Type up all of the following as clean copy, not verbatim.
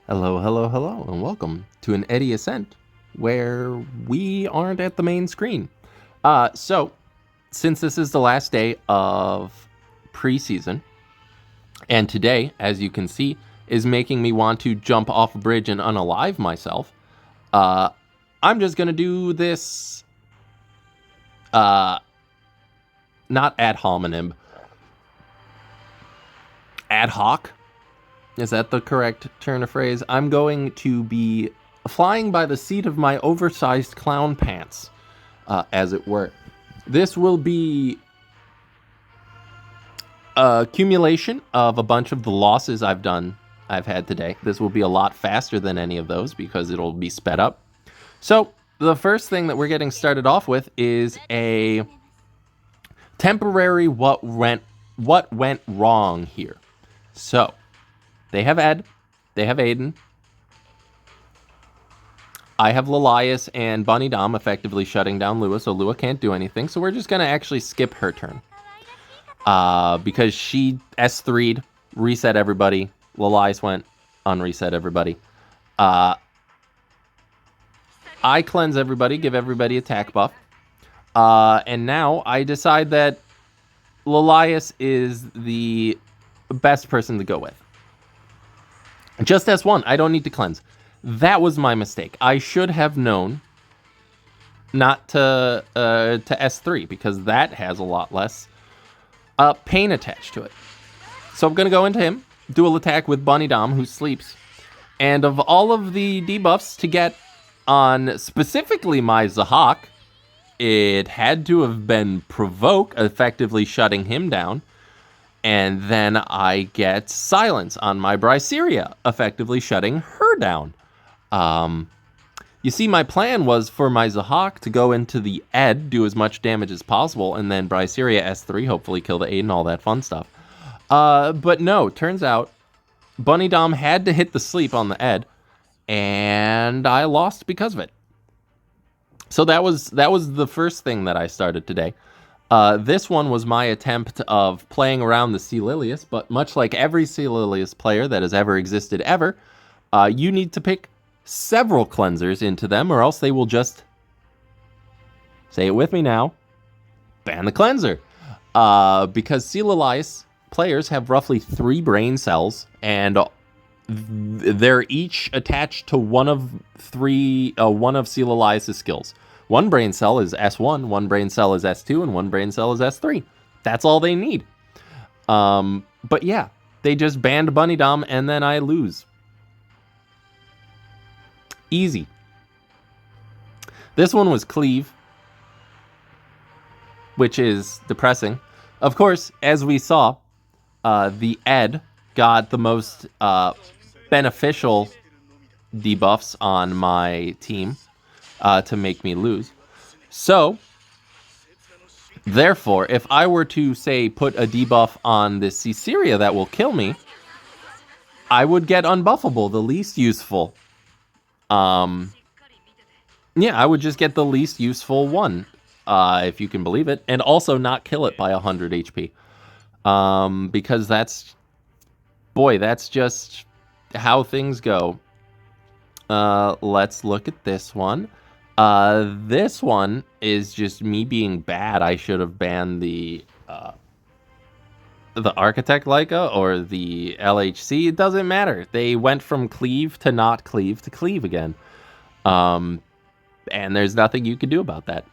Hello, hello, hello, and welcome to an EdeAscent where we aren't at the main screen. So, since this is the last day of preseason, and today, as you can see, is making me want to jump off a bridge and unalive myself, I'm just going to do this, not ad hominem, ad hoc. Is that the correct turn of phrase? I'm going to be flying by the seat of my oversized clown pants, as it were. This will be a accumulation of a bunch of the losses I've had today. This will be a lot faster than any of those because it'll be sped up. So the first thing that we're getting started off with is a temporary what went wrong here. So they have Ed, they have Aiden. I have Lilias and Bunny Dom effectively shutting down Lua, so Lua can't do anything. So we're just going to actually skip her turn. Because she S3'd, reset everybody. Lilias went, unreset everybody. I cleanse everybody, give everybody attack buff. And now I decide that Lilias is the best person to go with. Just S1, I don't need to cleanse. That was my mistake. I should have known not to S3 because that has a lot less pain attached to it. So I'm going to go into him, dual attack with Bunny Dom, who sleeps. And of all of the debuffs to get on specifically my Zahak, it had to have been Provoke, effectively shutting him down. And then I get Silence on my Bryceria, effectively shutting her down. You see, my plan was for my Zahak to go into the Ed, do as much damage as possible, and then Bryceria S3, hopefully kill the Aiden, all that fun stuff. But no, turns out Bunny Dom had to hit the sleep on the Ed, and I lost because of it. So that was the first thing that I started today. This one was my attempt of playing around the Celilius, but much like every Celilius player that has ever existed ever, you need to pick several cleansers into them, or else they will just, say it with me now, ban the cleanser. Because Celilius players have roughly 3 brain cells, and they're each attached to one of Celilius' skills. One brain cell is S1, one brain cell is S2, and one brain cell is S3. That's all they need. But yeah, they just banned Bunny Dom, and then I lose. Easy. This one was Cleave, which is depressing. Of course, as we saw, the Ed got the most beneficial debuffs on my team to make me lose. So, therefore, if I were to, say, put a debuff on this Caesarea that will kill me, I would get unbuffable, the least useful. Yeah, I would just get the least useful one, if you can believe it, and also not kill it by 100 HP. Because that's just how things go. Let's look at this one. This one is just me being bad. I should have banned the Architect Leica or the LHC. It doesn't matter. They went from cleave to not cleave to cleave again. And there's nothing you can do about that.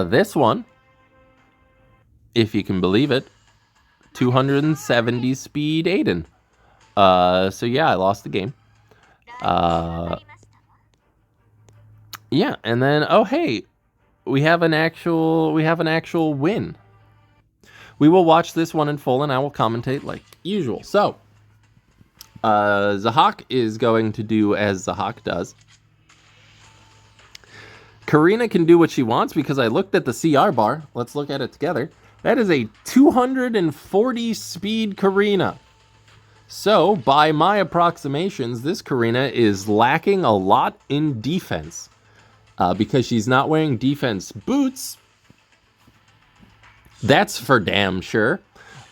This one, if you can believe it, 270 speed Aiden. So yeah, I lost the game. Yeah, and then, oh hey, we have an actual win. We will watch this one in full, and I will commentate like usual. So, Zahak is going to do as Zahak does. Karina can do what she wants because I looked at the CR bar. Let's look at it together. That is a 240 speed Karina. So, by my approximations, this Karina is lacking a lot in defense. Because she's not wearing defense boots. That's for damn sure.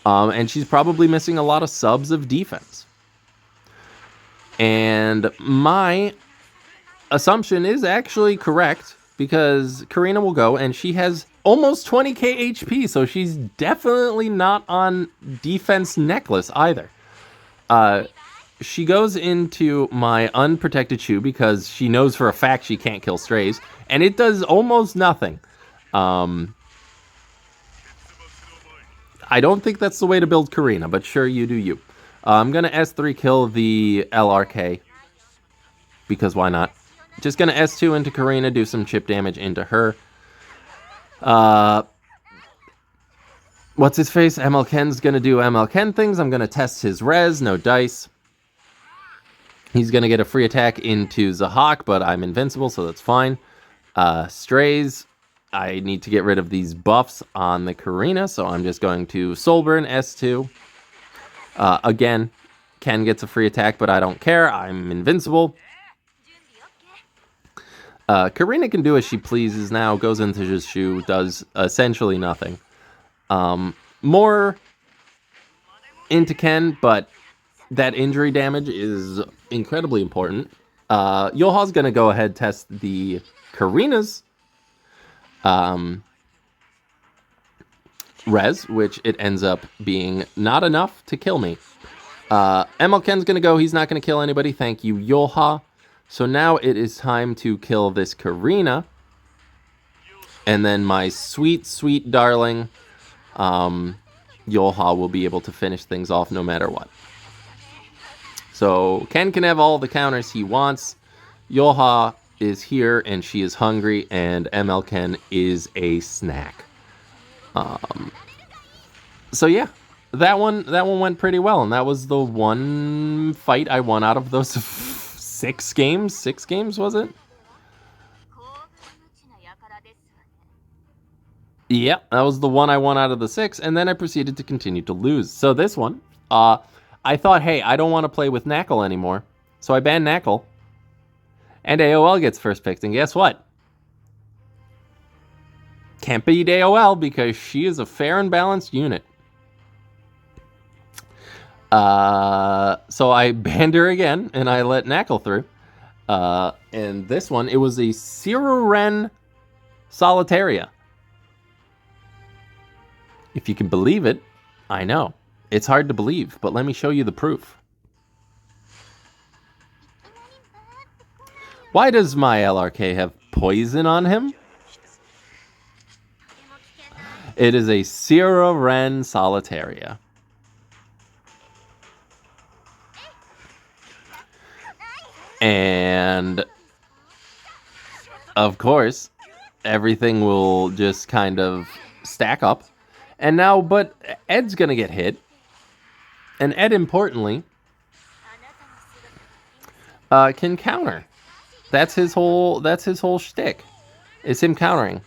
And she's probably missing a lot of subs of defense. And my assumption is actually correct, because Karina will go, and she has almost 20k HP, so she's definitely not on defense necklace either. She goes into my unprotected shoe because she knows for a fact she can't kill strays, and it does almost nothing. I don't think that's the way to build Karina, but sure, you do you. I'm going to S3 kill the LRK, because why not? Just going to S2 into Karina, do some chip damage into her. What's his face? ML Ken's going to do ML Ken things. I'm going to test his res, no dice. He's going to get a free attack into Zahak, but I'm invincible, so that's fine. Strays, I need to get rid of these buffs on the Karina, so I'm just going to Soulburn S2. Again, Ken gets a free attack, but I don't care. I'm invincible. Karina can do as she pleases now, goes into his shoe, does essentially nothing. More into Ken, but that injury damage is incredibly important. Yoha's going to go ahead test the Karina's res, which it ends up being not enough to kill me. ML Ken's going to go. He's not going to kill anybody. Thank you, Yoha. So now it is time to kill this Karina. And then my sweet, sweet darling Yoha will be able to finish things off no matter what. So Ken can have all the counters he wants. Yoha is here, and she is hungry, and ML Ken is a snack. So yeah, that one went pretty well, and that was the one fight I won out of those 6 games. 6 games, was it? Yeah, that was the one I won out of the 6, and then I proceeded to continue to lose. So this one, I thought, hey, I don't want to play with Knackle anymore, so I banned Knackle. And AOL gets first picked, and guess what? Can't beat AOL because she is a fair and balanced unit. So I banned her again, and I let Knackle through. And this one, it was a Siruren Solitaria. If you can believe it, I know. It's hard to believe, but let me show you the proof. Why does my LRK have poison on him? It is a Siruren Solitaria. And of course, everything will just kind of stack up. And now, but Ed's gonna get hit. And Ed, importantly, can counter. That's his whole shtick. Is him countering.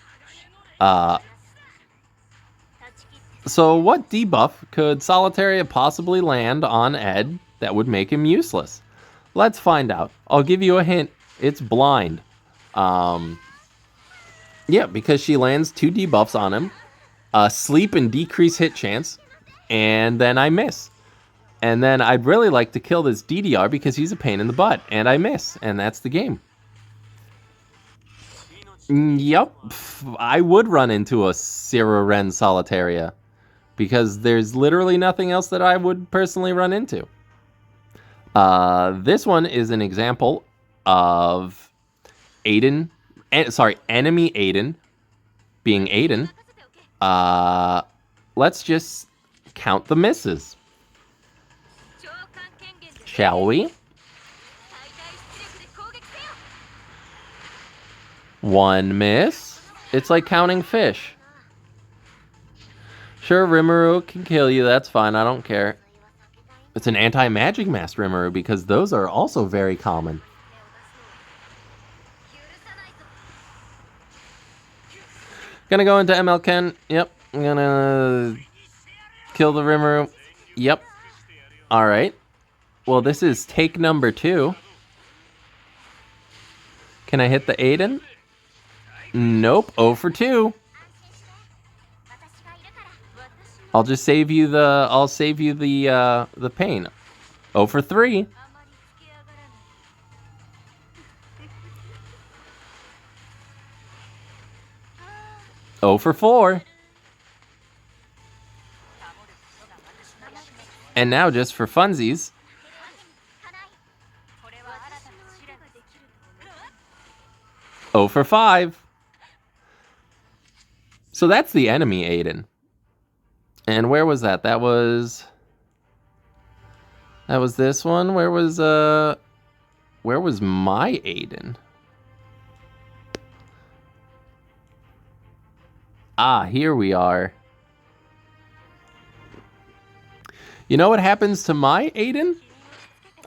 So what debuff could Solitaria possibly land on Ed that would make him useless? Let's find out. I'll give you a hint. It's blind. Yeah, because she lands 2 debuffs on him. Sleep and decrease hit chance. And then I miss. And then I'd really like to kill this DDR because he's a pain in the butt. And I miss. And that's the game. Yep. I would run into a Siruren Solitaria. Because there's literally nothing else that I would personally run into. This one is an example of enemy Aiden being Aiden. Let's just count the misses. Shall we? 1 miss. It's like counting fish. Sure, Rimuru can kill you. That's fine. I don't care. It's an anti-magic mask Rimuru because those are also very common. Gonna go into ML Ken. Yep. I'm gonna kill the Rimuru. Yep. Alright. Well, this is take number 2. Can I hit the Aiden? Nope. 0 for 2. I'll just save you the pain. 0 for 3. 0 for 4. And now, just for funsies, 0 for 5. So that's the enemy Aiden. And where was that? That was this one. Where was my Aiden? Ah, here we are. You know what happens to my Aiden?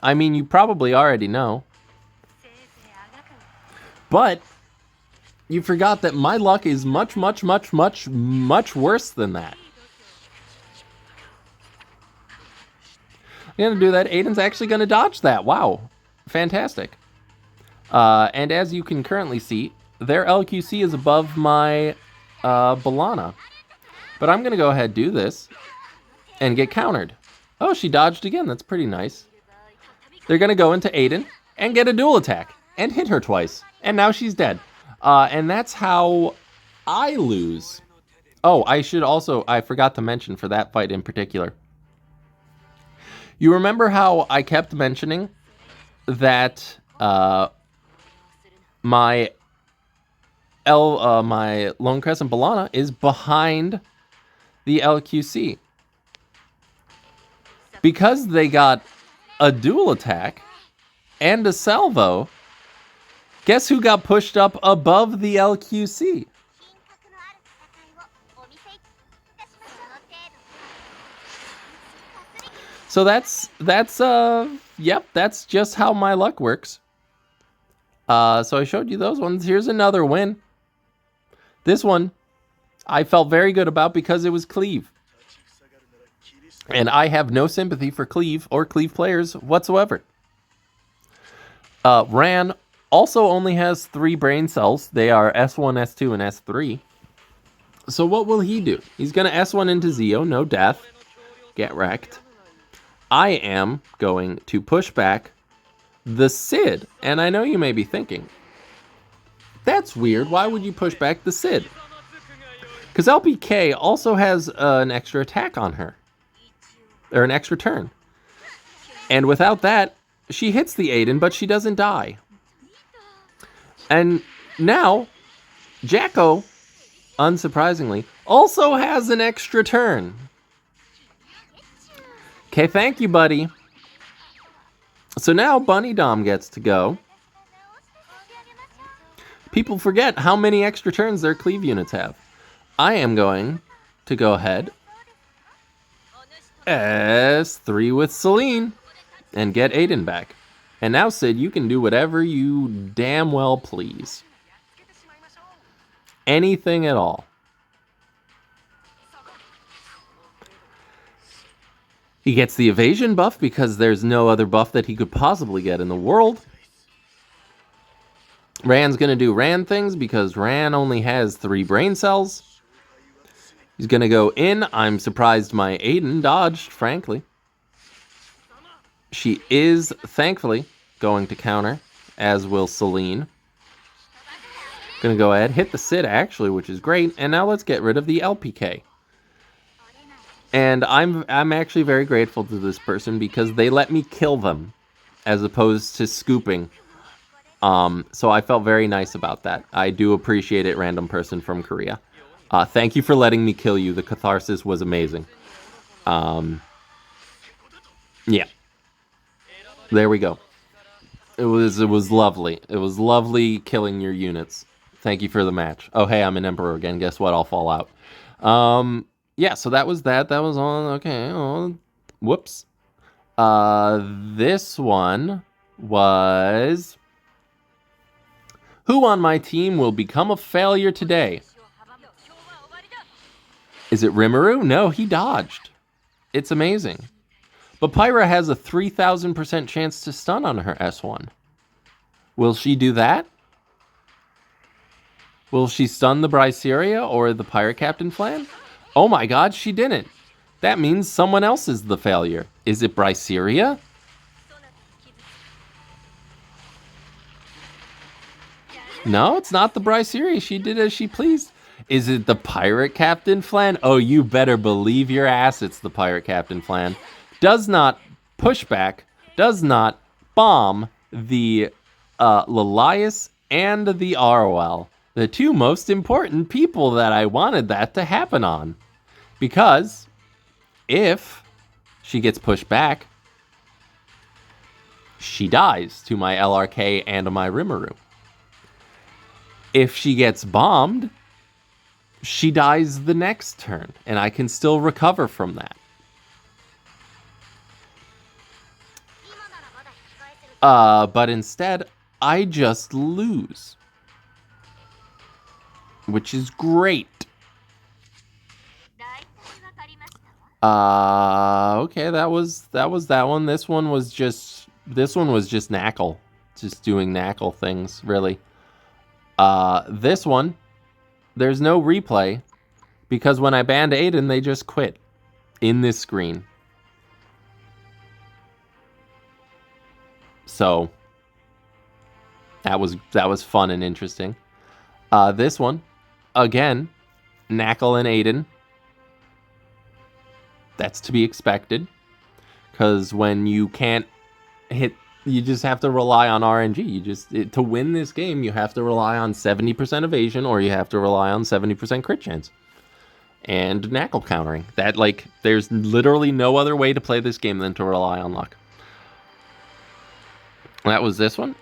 I mean, you probably already know. But you forgot that my luck is much, much, much, much, much worse than that. I'm going to do that. Aiden's actually going to dodge that. Wow. Fantastic. And as you can currently see, their LQC is above my Balana. But I'm going to go ahead and do this and get countered. Oh, she dodged again. That's pretty nice. They're going to go into Aiden and get a dual attack and hit her twice. And now she's dead. And that's how I lose. Oh, I forgot to mention for that fight in particular. You remember how I kept mentioning that my Lone Crescent Balana is behind the LQC. Because they got a dual attack and a salvo, guess who got pushed up above the LQC? So that's just how my luck works. So I showed you those ones. Here's another win. This one I felt very good about because it was Cleave. And I have no sympathy for Cleave or Cleave players whatsoever. Ran also only has 3 brain cells. They are S1, S2, and S3. So what will he do? He's going to S1 into Zeo, no death. Get wrecked. I am going to push back the Sid. And I know you may be thinking, that's weird. Why would you push back the Sid? Because LPK also has an extra attack on her. Or an extra turn. And without that, she hits the Aiden, but she doesn't die. And now, Jacko, unsurprisingly, also has an extra turn. Okay, thank you, buddy. So now Bunny Dom gets to go. People forget how many extra turns their Cleave units have. I am going to go ahead S3 with Celine and get Aiden back. And now, Sid, you can do whatever you damn well please. Anything at all. He gets the evasion buff because there's no other buff that he could possibly get in the world. Ran's going to do Ran things because Ran only has 3 brain cells. He's going to go in. I'm surprised my Aiden dodged, frankly. She is, thankfully, going to counter, as will Celine. Going to go ahead, hit the Sid, actually, which is great. And now let's get rid of the LPK. And I'm actually very grateful to this person because they let me kill them as opposed to scooping. So I felt very nice about that. I do appreciate it, random person from Korea. Thank you for letting me kill you. The catharsis was amazing. Yeah. There we go. It was lovely. It was lovely killing your units. Thank you for the match. Oh, hey, I'm an Emperor again. Guess what? I'll fall out. Yeah, so that was that. That was on. Okay. Oh, whoops. This one was... Who on my team will become a failure today? Is it Rimuru? No, he dodged. It's amazing. But Pyra has a 3,000% chance to stun on her S1. Will she do that? Will she stun the Bryceria or the Pirate Captain Flan? Oh my god, she didn't. That means someone else is the failure. Is it Bryceria? No, it's not the Bryceria. She did as she pleased. Is it the Pirate Captain Flan? Oh, you better believe your ass it's the Pirate Captain Flan. Does not push back, does not bomb the Lilias and the Arwell. The two most important people that I wanted that to happen on. Because if she gets pushed back, she dies to my LRK and my Rimuru. If she gets bombed, she dies the next turn, and I can still recover from that. But instead, I just lose. Which is great. Okay, that was that one. This one was just Knackle. Just doing Knackle things, really. This one, there's no replay, because when I banned Aiden, they just quit in this screen. So that was fun and interesting. This one, again, Knackle and Aiden. That's to be expected, because when you can't hit, you just have to rely on RNG. To win this game, you have to rely on 70% evasion, or you have to rely on 70% crit chance. And Knackle countering. That, like, there's literally no other way to play this game than to rely on luck. That was this one.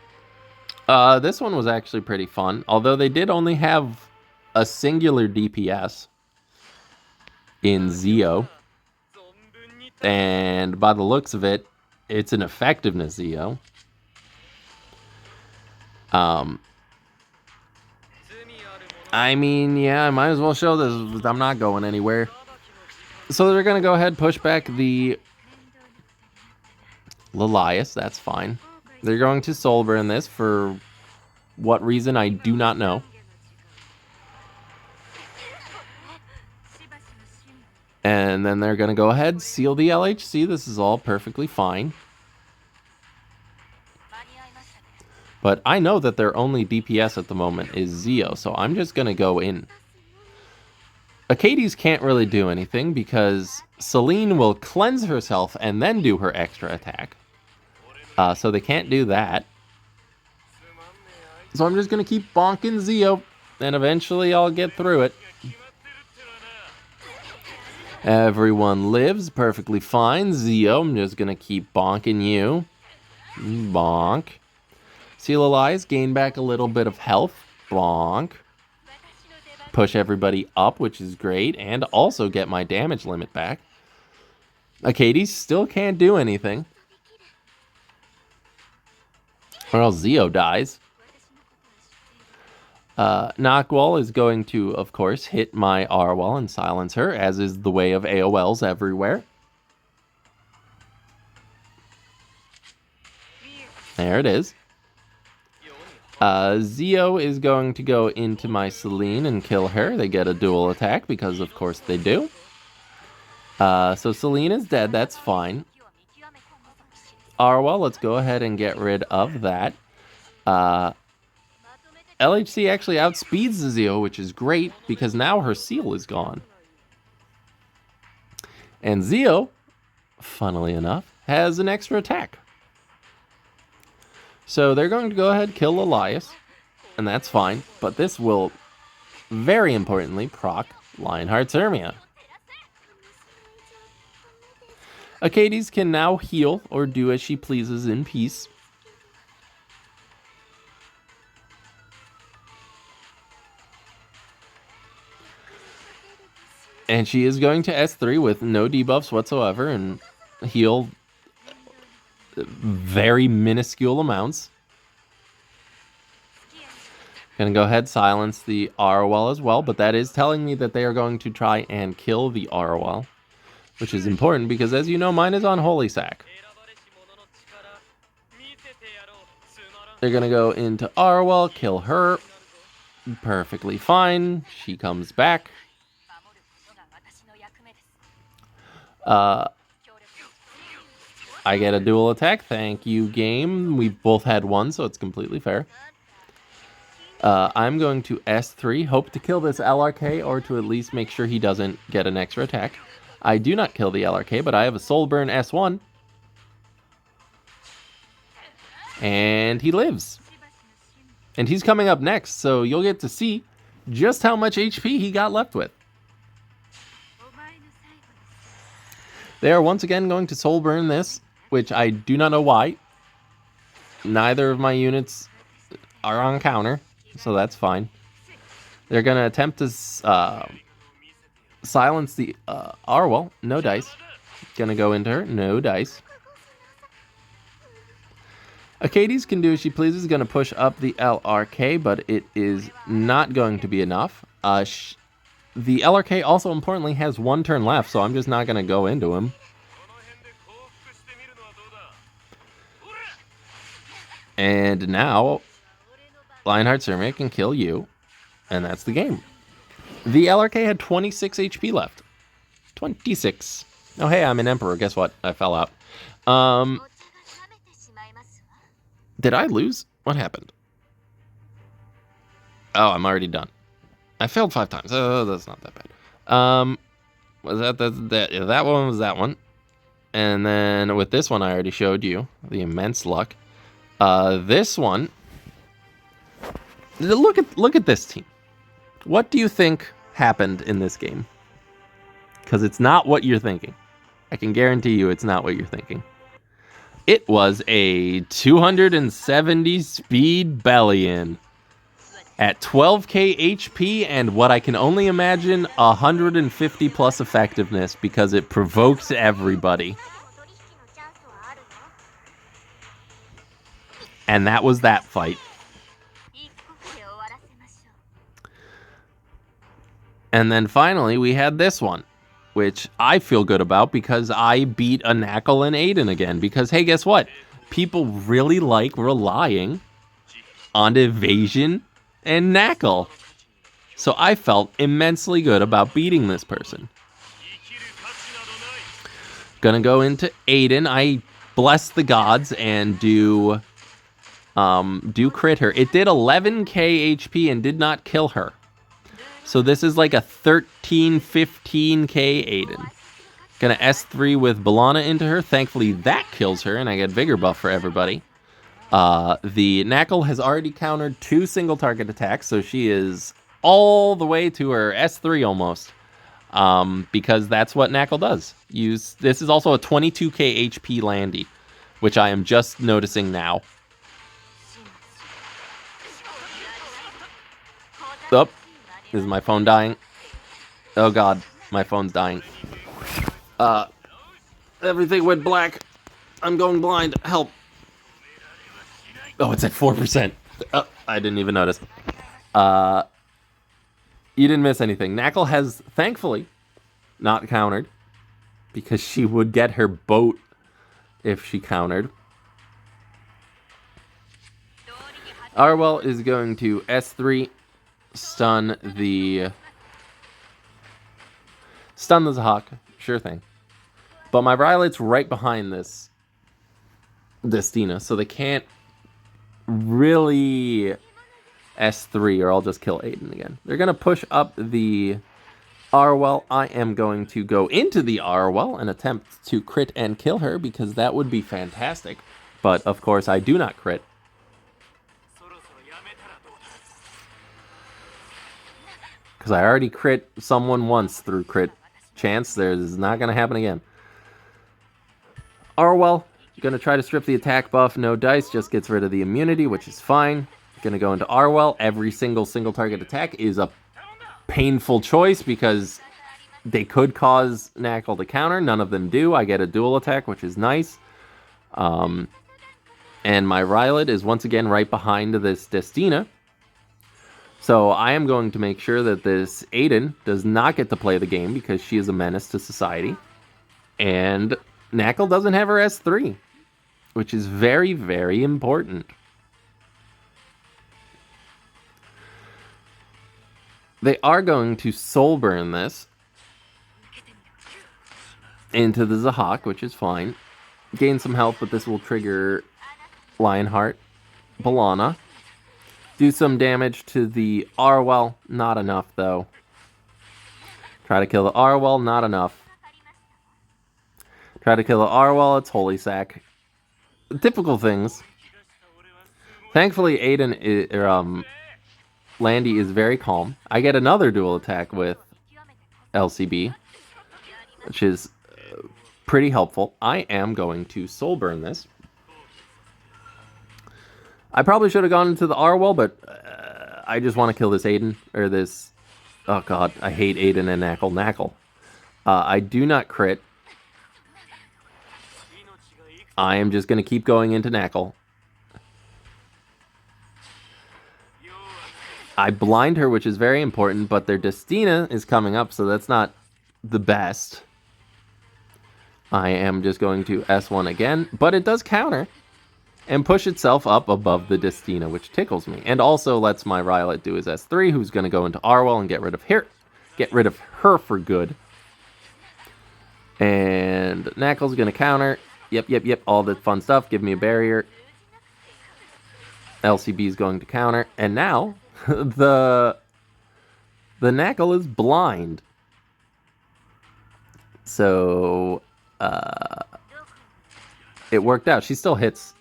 This one was actually pretty fun, although they did only have a singular DPS in Zeo. And by the looks of it, it's an effectiveness Zeo. I mean, yeah, I might as well show this. I'm not going anywhere. So they're going to go ahead and push back the Lilias. That's fine. They're going to Soul Burn this for what reason I do not know. And then they're going to go ahead, seal the LHC. This is all perfectly fine. But I know that their only DPS at the moment is Zeo, so I'm just going to go in. Acades can't really do anything because Celine will cleanse herself and then do her extra attack. So they can't do that. So I'm just going to keep bonking Zeo, and eventually I'll get through it. Everyone lives perfectly fine. Zeo, I'm just going to keep bonking you. Bonk. Seal Eyes, gain back a little bit of health. Bonk. Push everybody up, which is great, and also get my damage limit back. Acades still can't do anything, or else Zeo dies. Knockwall is going to, of course, hit my R-Wall and silence her, as is the way of AOLs everywhere. There it is. Zeo is going to go into my Celine and kill her. They get a dual attack because, of course, they do. So Celine is dead. That's fine. Arwell, let's go ahead and get rid of that. LHC actually outspeeds the Zeo, which is great because now her seal is gone. And Zeo, funnily enough, has an extra attack. So they're going to go ahead and kill Elias, and that's fine. But this will, very importantly, proc Lionheart's Hermia. Acades can now heal or do as she pleases in peace. And she is going to S3 with no debuffs whatsoever and heal very minuscule amounts. Gonna go ahead, silence the Arwell as well, but that is telling me that they are going to try and kill the Arwell, which is important because, as you know, mine is on Holy Sack. They're gonna go into Arwell, kill her. Perfectly fine. She comes back. I get a dual attack. Thank you, game. We both had one, so it's completely fair. I'm going to S3, hope to kill this LRK, or to at least make sure he doesn't get an extra attack. I do not kill the LRK, but I have a Soul Burn S1. And he lives. And he's coming up next, so you'll get to see just how much HP he got left with. They are once again going to Soul Burn this, which I do not know why. Neither of my units are on counter, so that's fine. They're going to attempt to silence the Arwell. No dice. Gonna go into her. No dice. Acades can do as she pleases. Gonna push up the LRK, but it is not going to be enough. The LRK also importantly has one turn left, so I'm just not gonna go into him. And now, Lionheart Cermak can kill you, and that's the game. The LRK had 26 HP left. 26. Oh, hey, I'm an Emperor. Guess what? I fell out. Did I lose? What happened? Oh, I'm already done. I failed 5 times. Oh, that's not that bad. Was that one was that one. And then with this one, I already showed you the immense luck. This one, look at this team. What do you think happened in this game? Because it's not what you're thinking. I can guarantee you it's not what you're thinking. It was a 270 speed Bellion at 12k HP and what I can only imagine 150 plus effectiveness because it provoked everybody. And that was that fight. And then finally we had this one, which I feel good about because I beat a Knackle and Aiden again. Because, hey, guess what? People really like relying on evasion and Knackle. So I felt immensely good about beating this person. Gonna go into Aiden. I bless the gods and do crit her. It did 11k HP and did not kill her. So this is like a 13, 15k Aiden. Gonna S3 with Bellana into her. Thankfully that kills her and I get Vigor buff for everybody. The Knackle has already countered 2 single target attacks, so she is all the way to her S3 almost. Because that's what Knackle does. This is also a 22k HP Landy, which I am just noticing now. Oh, is my phone dying? Oh god, my phone's dying. Everything went black. I'm going blind. Help. Oh, it's at 4%. Oh, I didn't even notice. You didn't miss anything. Knackle has, thankfully, not countered. Because she would get her boat if she countered. Arwell is going to S3, stun the Zahak. Sure thing. But my Rylite's right behind this Destina, so they can't really S3 or I'll just kill Aiden again. They're going to push up the Arwell. I am going to go into the Arwell and attempt to crit and kill her because that would be fantastic. But of course I do not crit. Because I already crit someone once through crit chance. There's not going to happen again. Arwell, going to try to strip the attack buff. No dice, just gets rid of the immunity, which is fine. Going to go into Arwell. Every single target attack is a painful choice because they could cause Knackle to counter. None of them do. I get a dual attack, which is nice. And my Rylite is once again right behind this Destina. So I am going to make sure that this Aiden does not get to play the game because she is a menace to society. And Knackle doesn't have her S3, which is very, very important. They are going to Soul Burn this into the Zahak, which is fine. Gain some health, but this will trigger Lionheart, Bellana. Do some damage to the Arwell. Not enough, though. Try to kill the Arwell. Not enough. Try to kill the Arwell. It's Holy Sack. Typical things. Thankfully, Landy is very calm. I get another dual attack with LCB, which is pretty helpful. I am going to Soul Burn this. I probably should have gone into the Arwell, but I just want to kill this Aiden, or this... Oh god, I hate Aiden and Knackle. Knackle. I do not crit. I am just going to keep going into Knackle. I blind her, which is very important, but their Destina is coming up, so that's not the best. I am just going to S1 again, but it does counter and push itself up above the Destina, which tickles me. And also lets my Rylot do his S3, who's going to go into Arwell and get rid of her for good. And Knackle's going to counter. Yep, all the fun stuff. Give me a barrier. LCB is going to counter. And now, the Knackle is blind. So, it worked out. She still hits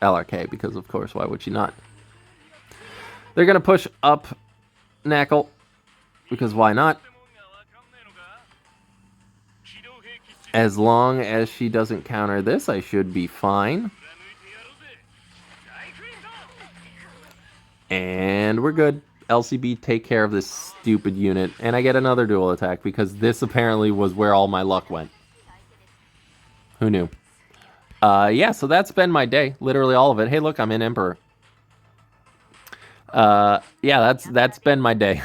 LRK because, of course, why would she not? They're going to push up Knackle because why not? As long as she doesn't counter this, I should be fine. And we're good. LCB, take care of this stupid unit. And I get another dual attack because this apparently was where all my luck went. Who knew? Yeah, so that's been my day. Literally all of it. Hey, look, I'm in Emperor. Yeah, that's been my day.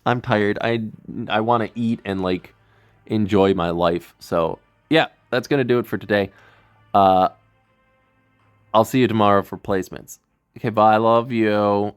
I'm tired. I want to eat and, like, enjoy my life. So, yeah, that's going to do it for today. I'll see you tomorrow for placements. Okay, bye. I love you.